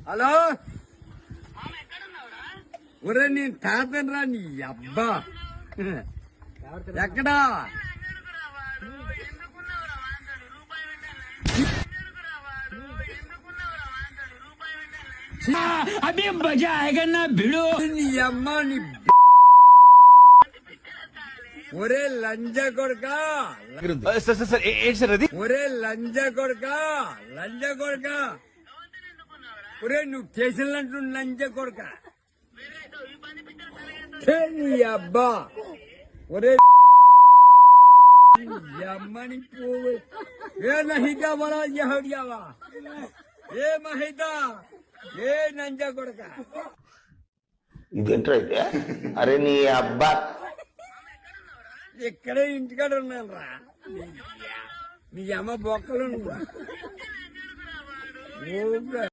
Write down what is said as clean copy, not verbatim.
hello ఒరే నేను తాతనరా నీ అబ్బా ఎక్కడా अभी मजा आएगा ना भिड़ो నీ అమ్మ నీ ఒరే లంజ కొడుకా ఒరే లంజ కొడుకా ఒరే నువ్వు చేసినట్టు లంజ కొడుక నీ అబ్బా ఒరే అమ్మని పువ్వు ఏ నహితా బలా యహడియావా ఏ మహితా ఏ నంజ కొడుక ఇదేంట్రా అయితే అరే నీ అబ్బా ఇక్కడే ఇంటికాడ ఉన్నాను రా నీ అమ్మ బొక్కలు